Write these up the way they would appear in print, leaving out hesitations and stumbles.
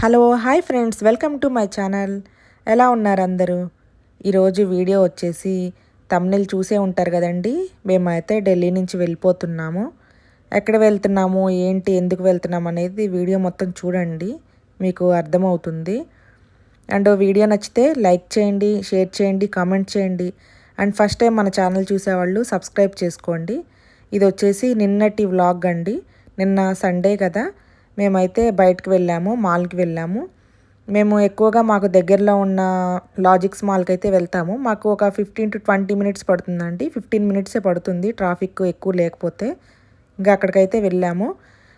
Hello hi friends, welcome to my channel. ఎలా ఉన్నారు అందరూ? ఈరోజు వీడియో వచ్చేసి తమ్నెల్ చూసే ఉంటారు కదండి. మేమైతే ఢిల్లీ నుంచి వెళ్ళిపోతున్నాము. ఎక్కడ వెళ్తున్నాము, ఏంటి, ఎందుకు వెళ్తున్నాము అనేది వీడియో మొత్తం చూడండి, మీకు అర్థమవుతుంది. అండ్ వీడియో నచ్చితే లైక్ చేయండి, షేర్ చేయండి, కామెంట్ చేయండి. అండ్ ఫస్ట్ టైం మన ఛానల్ చూసేవాళ్ళు సబ్స్క్రైబ్ చేసుకోండి. ఇది వచ్చేసి నిన్నటి వ్లాగ్ అండి. నిన్న సండే కదా, మేమైతే బయటకు వెళ్ళాము, మాల్కి వెళ్ళాము. మేము ఎక్కువగా మాకు దగ్గరలో ఉన్న లాజిక్స్ మాల్కి అయితే వెళ్తాము. మాకు ఒక 15 to 20 మినిట్స్ పడుతుందండి. 15 మినిట్సే పడుతుంది ట్రాఫిక్ ఎక్కువ లేకపోతే. ఇంకా అక్కడికైతే వెళ్ళాము.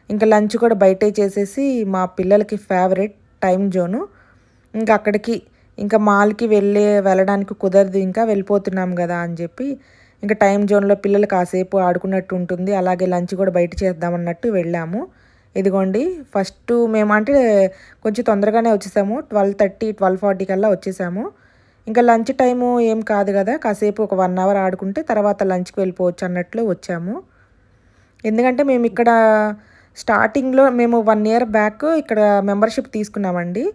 ఇంకా లంచ్ కూడా బయటే చేసేసి, మా పిల్లలకి ఫేవరెట్ టైం జోను, ఇంకా అక్కడికి ఇంకా మాల్కి వెళ్ళడానికి కుదరదు, ఇంకా వెళ్ళిపోతున్నాం కదా అని చెప్పి ఇంకా టైం జోన్లో పిల్లలు కాసేపు ఆడుకున్నట్టు ఉంటుంది, అలాగే లంచ్ కూడా బయట చేద్దామన్నట్టు వెళ్ళాము. ఇదిగోండి, ఫస్ట్ మేము అంటే కొంచెం తొందరగానే వచ్చేసాము. 12:30, 12:40 కల్లా వచ్చేసాము. ఇంకా లంచ్ టైము ఏం కాదు కదా, కాసేపు ఒక 1 అవర్ ఆడుకుంటే తర్వాత లంచ్కి వెళ్ళిపోవచ్చు అన్నట్లు వచ్చాము. ఎందుకంటే మేము ఇక్కడ స్టార్టింగ్లో మేము 1 ఇయర్ బ్యాక్ ఇక్కడ మెంబర్షిప్ తీసుకున్నామండి.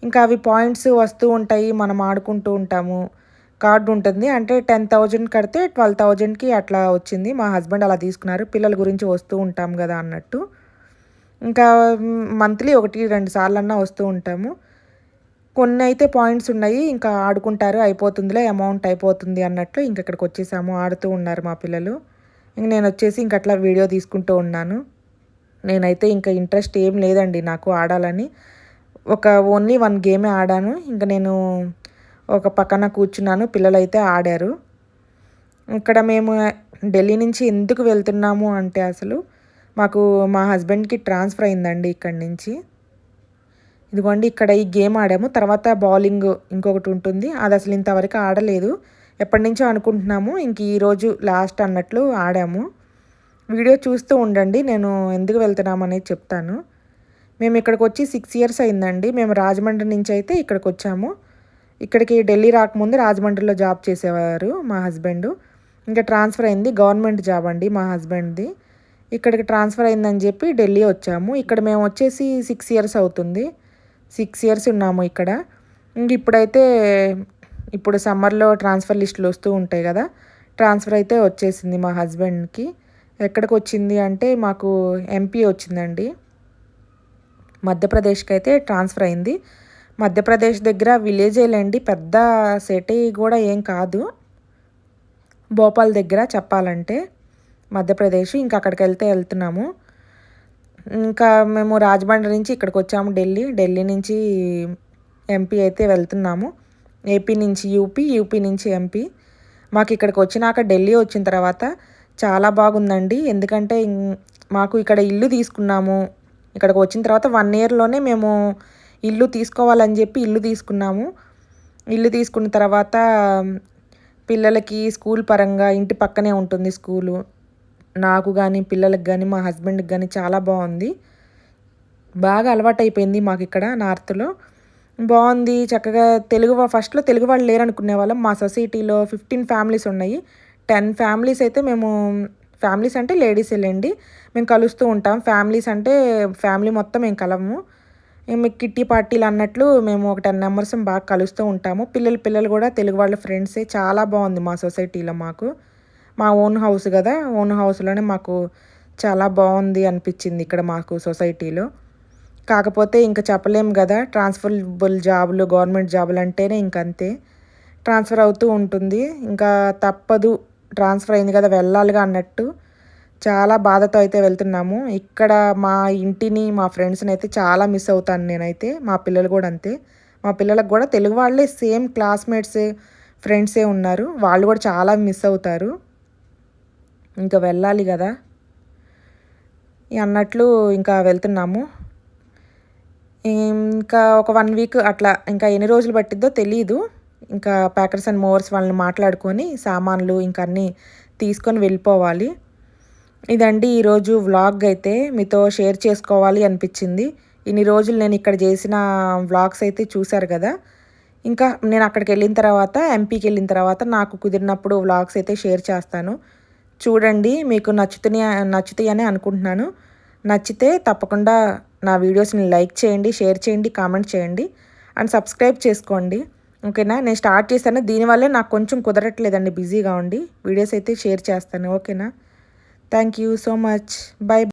ఇంకా అవి పాయింట్స్ వస్తూ ఉంటాయి, మనం ఆడుకుంటూ ఉంటాము. కార్డు ఉంటుంది, అంటే 10,000 కడితే 12,000కి అట్లా వచ్చింది. మా హస్బెండ్ అలా తీసుకున్నారు, పిల్లల గురించి వస్తూ ఉంటాం కదా అన్నట్టు. ఇంకా మంత్లీ 1-2 సార్లన్నా వస్తూ ఉంటాము. కొన్ని అయితే పాయింట్స్ ఉన్నాయి, ఇంకా ఆడుకుంటారు, అయిపోతుందిలే అమౌంట్ అయిపోతుంది అన్నట్లు ఇంక ఇక్కడికి వచ్చేసాము. ఆడుతూ ఉన్నారు మా పిల్లలు. ఇంక నేను వచ్చేసి ఇంక అట్లా వీడియో తీసుకుంటూ ఉన్నాను. నేనైతే ఇంకా ఇంట్రెస్ట్ ఏం లేదండి నాకు ఆడాలని. ఓన్లీ 1 గేమే ఆడాను. ఇంకా నేను ఒక పక్కన కూర్చున్నాను, పిల్లలైతే ఆడారు. ఇక్కడ మేము ఢిల్లీ నుంచి ఎందుకు వెళ్తున్నాము అంటే, అసలు మాకు మా హస్బెండ్కి ట్రాన్స్ఫర్ అయిందండి ఇక్కడి నుంచి. ఇదిగోండి, ఇక్కడ ఈ గేమ్ ఆడాము. తర్వాత బౌలింగ్ ఇంకొకటి ఉంటుంది, అది అసలు ఇంతవరకు ఆడలేదు, ఎప్పటి నుంచో అనుకుంటున్నాము. ఇంక ఈరోజు లాస్ట్ అన్నట్లు ఆడాము. వీడియో చూస్తూ ఉండండి, నేను ఎందుకు వెళ్తున్నాము అనేది చెప్తాను. మేము ఇక్కడికి వచ్చి 6 ఇయర్స్ అయిందండి. మేము రాజమండ్రి నుంచి అయితే ఇక్కడికి వచ్చాము. ఇక్కడికి ఢిల్లీ రాకముందు రాజమండ్రిలో జాబ్ చేసేవారు మా హస్బెండ్. ఇంకా ట్రాన్స్ఫర్ అయింది, గవర్నమెంట్ జాబ్ అండి మా హస్బెండ్ది. ఇక్కడికి ట్రాన్స్ఫర్ అయిందని చెప్పి ఢిల్లీ వచ్చాము. ఇక్కడ మేము వచ్చేసి 6 ఇయర్స్ అవుతుంది. 6 ఇయర్స్ ఉన్నాము ఇక్కడ. ఇంక ఇప్పుడైతే ఇప్పుడు సమ్మర్లో ట్రాన్స్ఫర్ లిస్టులు వస్తూ ఉంటాయి కదా, ట్రాన్స్ఫర్ అయితే వచ్చేసింది మా హస్బెండ్కి. ఎక్కడికి వచ్చింది అంటే మాకు ఎంపీ వచ్చిందండి, మధ్యప్రదేశ్కి అయితే ట్రాన్స్ఫర్ అయింది. మధ్యప్రదేశ్ దగ్గర విలేజేలేండి, పెద్ద సిటీ కూడా ఏం కాదు. భోపాల్ దగ్గర చెప్పాలంటే మధ్యప్రదేశ్. ఇంకా అక్కడికి వెళ్తున్నాము. ఇంకా మేము రాజమండ్రి నుంచి ఇక్కడికి వచ్చాము ఢిల్లీ నుంచి ఎంపీ అయితే వెళ్తున్నాము. ఏపీ నుంచి యూపీ, యూపీ నుంచి ఎంపీ. మాకు ఇక్కడికి వచ్చినాక ఢిల్లీ వచ్చిన తర్వాత చాలా బాగుందండి. ఎందుకంటే మాకు ఇక్కడ ఇల్లు తీసుకున్నాము. ఇక్కడికి వచ్చిన తర్వాత 1 ఇయర్లోనే మేము ఇల్లు తీసుకోవాలని చెప్పి ఇల్లు తీసుకున్నాము. ఇల్లు తీసుకున్న తర్వాత పిల్లలకి స్కూల్ పరంగా ఇంటి పక్కనే ఉంటుంది స్కూలు. నాకు కానీ, పిల్లలకు కానీ, మా హస్బెండ్కి కానీ చాలా బాగుంది. బాగా అలవాటైపోయింది మాకు ఇక్కడ నార్త్లో. బాగుంది, చక్కగా ఫస్ట్లో తెలుగు వాళ్ళు లేరనుకునే వాళ్ళం. మా సొసైటీలో 15 ఫ్యామిలీస్ ఉన్నాయి. 10 ఫ్యామిలీస్ అయితే మేము, ఫ్యామిలీస్ అంటే లేడీసేలేండి, మేము కలుస్తూ ఉంటాం. ఫ్యామిలీస్ అంటే ఫ్యామిలీ మొత్తం మేము కలము. మేము కిట్టి పార్టీలు అన్నట్లు మేము ఒక 10 మెంబర్స్ బాగా కలుస్తూ ఉంటాము. పిల్లలు కూడా తెలుగు వాళ్ళ ఫ్రెండ్సే. చాలా బాగుంది మా సొసైటీలో మాకు. మా ఓన్ హౌస్ కదా, ఓన్ హౌస్లోనే మాకు చాలా బాగుంది అనిపించింది ఇక్కడ మాకు సొసైటీలో. కాకపోతే ఇంకా చెప్పలేము కదా, ట్రాన్స్ఫరబుల్ జాబులు, గవర్నమెంట్ జాబులు అంటేనే ఇంకంతే, ట్రాన్స్ఫర్ అవుతూ ఉంటుంది. ఇంకా తప్పదు, ట్రాన్స్ఫర్ అయింది కదా వెళ్ళాలిగా అన్నట్టు చాలా బాధతో అయితే వెళ్తున్నాము. ఇక్కడ మా ఇంటిని, మా ఫ్రెండ్స్ని అయితే చాలా మిస్ అవుతాను నేనైతే. మా పిల్లలు కూడా అంతే. మా పిల్లలకు కూడా తెలుగు వాళ్ళే, సేమ్ క్లాస్మేట్స్ ఫ్రెండ్సే ఉన్నారు, వాళ్ళు కూడా చాలా మిస్ అవుతారు. ఇంకా వెళ్ళాలి కదా అన్నట్లు ఇంకా వెళ్తున్నాము. ఇంకా ఒక 1 వీక్ అట్లా, ఇంకా ఎన్ని రోజులు పట్టిద్దో తెలీదు. ఇంకా ప్యాకర్స్ అండ్ మూవర్స్ వాళ్ళని మాట్లాడుకొని సామాన్లు ఇంకా అన్నీ తీసుకొని వెళ్ళిపోవాలి. ఇదండి ఈరోజు వ్లాగ్ అయితే మీతో షేర్ చేసుకోవాలి అనిపించింది. ఇన్ని రోజులు నేను ఇక్కడ చేసిన వ్లాగ్స్ అయితే చూశారు కదా. ఇంకా నేను అక్కడికి వెళ్ళిన తర్వాత, ఎంపీకి వెళ్ళిన తర్వాత నాకు కుదిరినప్పుడు వ్లాగ్స్ అయితే షేర్ చేస్తాను. చూడండి, మీకు నచ్చుతాయని అనుకుంటున్నాను. నచ్చితే తప్పకుండా నా వీడియోస్ని లైక్ చేయండి, షేర్ చేయండి, కామెంట్ చేయండి అండ్ సబ్స్క్రైబ్ చేసుకోండి. ఓకేనా? నేను స్టార్ట్ చేశాను, దీనివల్లే నాకు కొంచెం కుదరట్లేదండి, బిజీగా ఉండి. వీడియోస్ అయితే షేర్ చేస్తాను. ఓకేనా? Thank you so much. By.